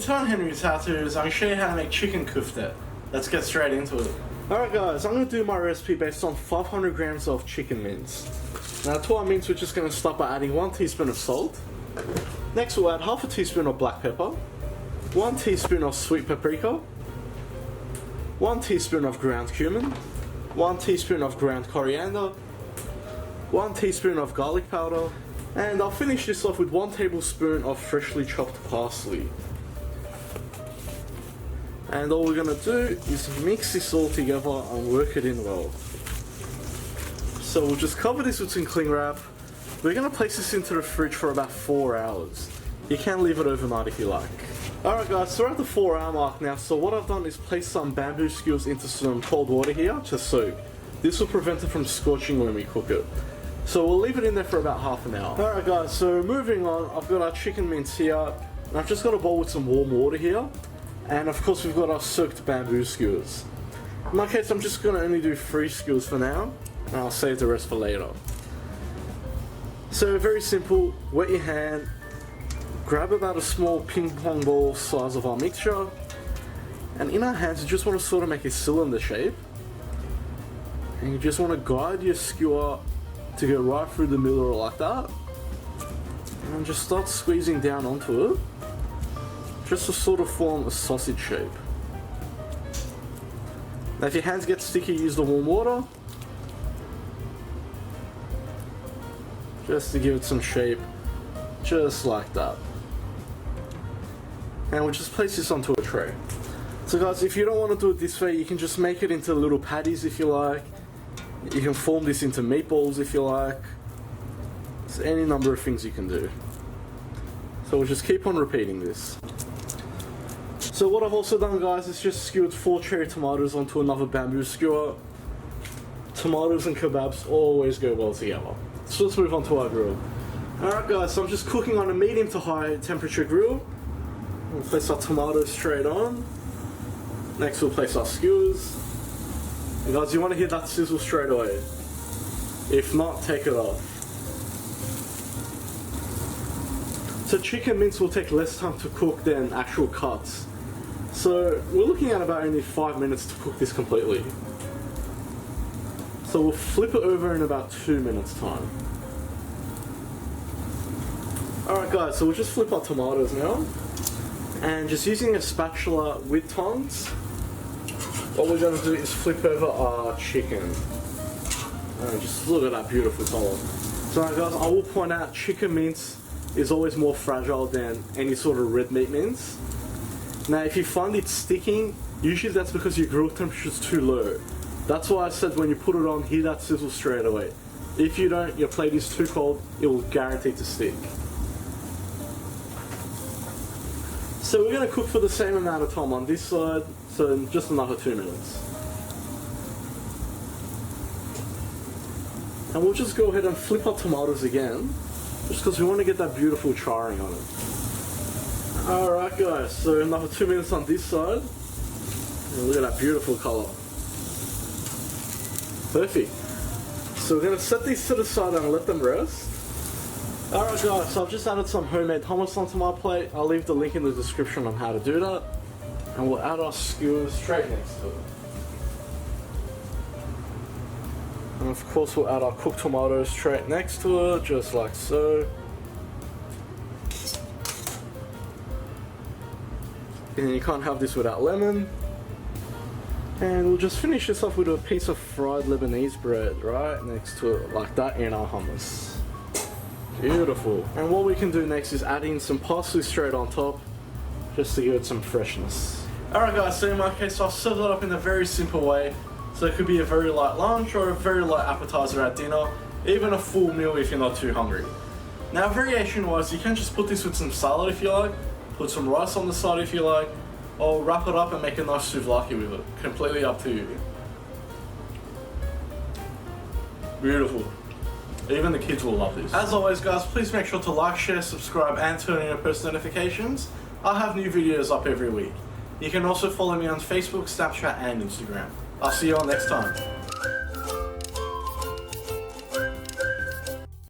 return Henry's how-tos, I'm going to show you how to make chicken kofte. Let's get straight into it. Alright guys, I'm going to do my recipe based on 500 grams of chicken mince. Now to our mince we're just going to start by adding 1 teaspoon of salt. Next we'll add half a teaspoon of black pepper, 1 teaspoon of sweet paprika, 1 teaspoon of ground cumin, 1 teaspoon of ground coriander, 1 teaspoon of garlic powder, and I'll finish this off with 1 tablespoon of freshly chopped parsley. And all we're going to do is mix this all together and work it in well. So we'll just cover this with some cling wrap. We're going to place this into the fridge for about 4 hours. You can leave it overnight if you like. Alright guys, so we're at the 4-hour mark now, so what I've done is place some bamboo skewers into some cold water here to soak. This will prevent it from scorching when we cook it. So we'll leave it in there for about half an hour. Alright guys, so moving on, I've got our chicken mince here, and I've just got a bowl with some warm water here, and of course we've got our soaked bamboo skewers. In my case, I'm just going to only do 3 skewers for now, and I'll save the rest for later. So very simple, wet your hand, grab about a small ping pong ball size of our mixture, and in our hands you just want to sort of make a cylinder shape, and you just want to guide your skewer to go right through the middle like that, and just start squeezing down onto it, just to sort of form a sausage shape. Now if your hands get sticky, use the warm water, just to give it some shape, just like that. And we'll just place this onto a tray. So guys, if you don't want to do it this way, you can just make it into little patties if you like. You can form this into meatballs if you like. There's any number of things you can do. So we'll just keep on repeating this. So what I've also done guys is just skewered 4 cherry tomatoes onto another bamboo skewer. Tomatoes and kebabs always go well together. So let's move on to our grill. Alright guys, so I'm just cooking on a medium to high temperature grill. We'll place our tomatoes straight on. Next we'll place our skewers. And guys, you want to hear that sizzle straight away. If not, take it off. So chicken mince will take less time to cook than actual cuts. So we're looking at about only 5 minutes to cook this completely. So we'll flip it over in about 2 minutes time. Alright guys, so we'll just flip our tomatoes now. And just using a spatula with tongs, what we're going to do is flip over our chicken. And just look at that beautiful color. So guys, I will point out chicken mince is always more fragile than any sort of red meat mince. Now if you find it sticking, usually that's because your grill temperature is too low. That's why I said when you put it on, hear that sizzle straight away. If you don't, your plate is too cold, it will guarantee to stick. So we're going to cook for the same amount of time on this side, so just another 2 minutes. And we'll just go ahead and flip our tomatoes again, just because we want to get that beautiful charring on it. Alright guys, so another 2 minutes on this side, and look at that beautiful colour. Perfect. So we're going to set these to the side and let them rest. Alright guys, so I've just added some homemade hummus onto my plate. I'll leave the link in the description on how to do that. And we'll add our skewers straight next to it. And of course we'll add our cooked tomatoes straight next to it, just like so. And you can't have this without lemon. And we'll just finish this off with a piece of fried Lebanese bread right next to it, like that, in our hummus. Beautiful. And what we can do next is add in some parsley straight on top, just to give it some freshness. Alright guys, so in my case I'll serve that up in a very simple way. So it could be a very light lunch or a very light appetizer at dinner, even a full meal if you're not too hungry. Now variation wise, you can just put this with some salad if you like, put some rice on the side if you like, or wrap it up and make a nice souvlaki with it. Completely up to you. Beautiful. Even the kids will love this. As always guys, please make sure to like, share, subscribe and turn on your post notifications. I have new videos up every week. You can also follow me on Facebook, Snapchat and Instagram. I'll see you all next time.